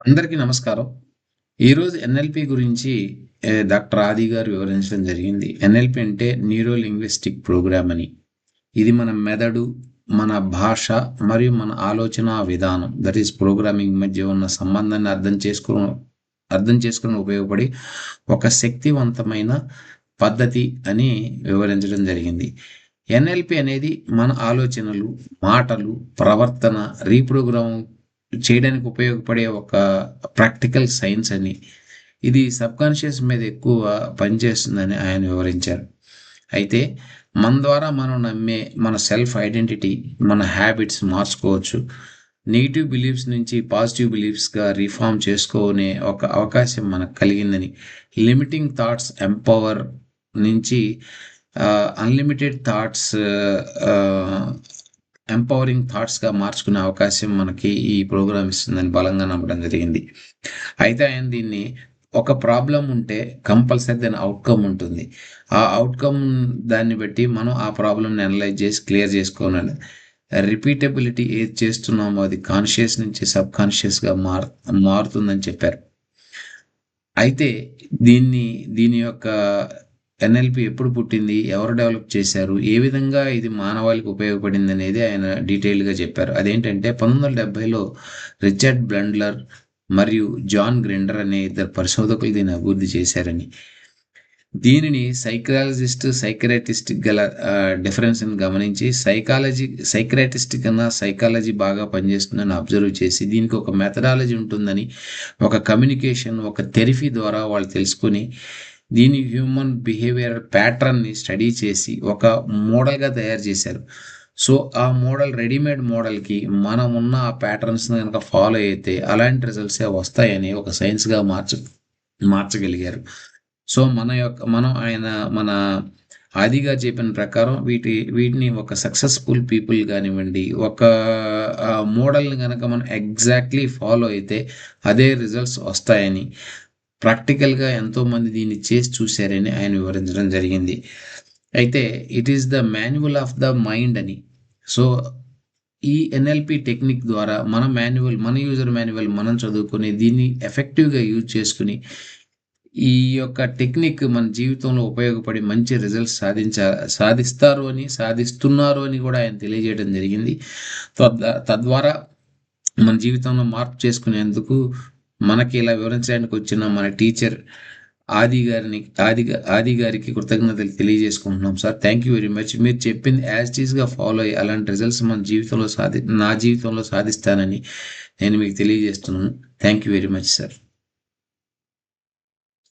అందరికీ నమస్కారం. ఈరోజు ఎన్ఎల్‌పి గురించి డాక్టర్ ఆది గారు వివరించడం జరిగింది. ఎన్ఎల్‌పి అంటే న్యూరో లింగ్విస్టిక్ ప్రోగ్రామ్ అని. ఇది మన మెదడు, మన భాష మరియు మన ఆలోచనా విధానం దట్ ఈస్ ప్రోగ్రామింగ్ మధ్య ఉన్న సంబంధాన్ని అర్థం చేసుకొని ఉపయోగపడి ఒక శక్తివంతమైన పద్ధతి అని వివరించడం జరిగింది. ఎన్ఎల్‌పి అనేది మన ఆలోచనలు, మాటలు, ప్రవర్తన రీప్రోగ్రామ్ చేయడానికి ఉపయోగపడే ఒక ప్రాక్టికల్ సైన్స్ అని. ఇది సబ్‌కాన్షియస్ మీద ఎక్కువ పనిచేస్తుందని ఆయన వివరించారు. అయితే మన ద్వారా మనం నమ్మే మన సెల్ఫ్ ఐడెంటిటీ, మన హ్యాబిట్స్ మార్చుకోవచ్చు. నెగెటివ్ బిలీఫ్స్ నుంచి పాజిటివ్ బిలీఫ్స్‌గా రిఫార్మ్ చేసుకునే ఒక అవకాశం మనకు కలిగిందని, లిమిటింగ్ థాట్స్ ఎంపవర్ నుంచి అన్‌లిమిటెడ్ థాట్స్ ఆహ్, ఎంపవరింగ్ థాట్స్‌గా మార్చుకునే అవకాశం మనకి ఈ ప్రోగ్రామ్ ఇస్తుందని బలంగా నమ్మడం జరిగింది. అయితే ఆయన దీన్ని ఒక ప్రాబ్లమ్ ఉంటే కంపల్సరీ దాని ఔట్‌కమ్ ఉంటుంది. ఆ ఔట్‌కమ్ దాన్ని బట్టి మనం ఆ ప్రాబ్లమ్‌ని అనలైజ్ చేసి క్లియర్ చేసుకోవాలి. రిపీటబిలిటీ ఏది చేస్తున్నామో అది కాన్షియస్ నుంచి సబ్‌కాన్షియస్‌గా మారుతుందని చెప్పారు. అయితే దీని యొక్క ఎన్ఎల్‌పి ఎప్పుడు పుట్టింది? ఎవరు డెవలప్ చేశారు? ఏ విధంగా ఇది మానవాళికి ఉపయోగపడిందనేది ఆయన డీటెయిల్డ్‌గా చెప్పారు. అదేంటంటే 1970లో రిచర్డ్ బ్లండ్లర్ మరియు జాన్ గ్రిండర్ అనే ఇద్దరు పరిశోధకులు దీన్ని అభివృద్ధి చేశారని. దీనిని సైకియాట్రిస్ట్ గల డిఫరెన్స్‌ని గమనించి సైకియాట్రిస్ట్ కన్నా సైకాలజీ బాగా పనిచేస్తుందని అబ్జర్వ్ చేసి దీనికి ఒక మెథడాలజీ ఉంటుందని, ఒక కమ్యూనికేషన్, ఒక థెరపీ ద్వారా వాళ్ళు తెలుసుకొని దీని హ్యూమన్ బిహేవియరల్ ప్యాటర్న్‌ని స్టడీ చేసి ఒక మోడల్‌గా తయారు చేశారు. సో, ఆ మోడల్ రెడీమేడ్ మోడల్‌కి మనం ఉన్న ఆ ప్యాటర్న్స్‌ని గనక ఫాలో అయితే అలాంటి రిజల్ట్సే వస్తాయని ఒక సైన్స్‌గా మార్చగలిగారు. సో, మన ఆది గారు చెప్పిన ప్రకారం వీటిని ఒక సక్సెస్‌ఫుల్ పీపుల్ గానివ్వండి, ఒక మోడల్‌ని గనక మనం ఎగ్జాక్ట్‌లీ ఫాలో అయితే అదే రిజల్ట్స్ వస్తాయని, ప్రాక్టికల్‌గా ఎంతోమంది దీన్ని చేసి చూసారని ఆయన వివరించడం జరిగింది. అయితే it is the manual of the mind అని. సో, ఈ ఎన్ఎల్‌పి టెక్నిక్ ద్వారా మన యూజర్ మాన్యువల్ మనం చదువుకొని దీన్ని ఎఫెక్టివ్‌గా యూజ్ చేసుకొని ఈ యొక్క టెక్నిక్ మన జీవితంలో ఉపయోగపడి మంచి రిజల్ట్స్ సాధిస్తున్నారు అని కూడా ఆయన తెలియజేయడం జరిగింది. తద్వారా మన జీవితంలో మార్పు చేసుకునేందుకు మనకి ఇలా వివరించడానికి వచ్చిన మన టీచర్ ఆది గారికి కృతజ్ఞతలు తెలియజేసుకుంటున్నాం sir. Thank you very much. మీరు చెప్పింది యాజ్ ఇట్ ఈస్‌గా ఫాలో అయ్యి అలాంటి రిజల్ట్స్ నా జీవితంలో సాధిస్తానని నేను మీకు తెలియజేస్తున్నాను. Thank you very much sir.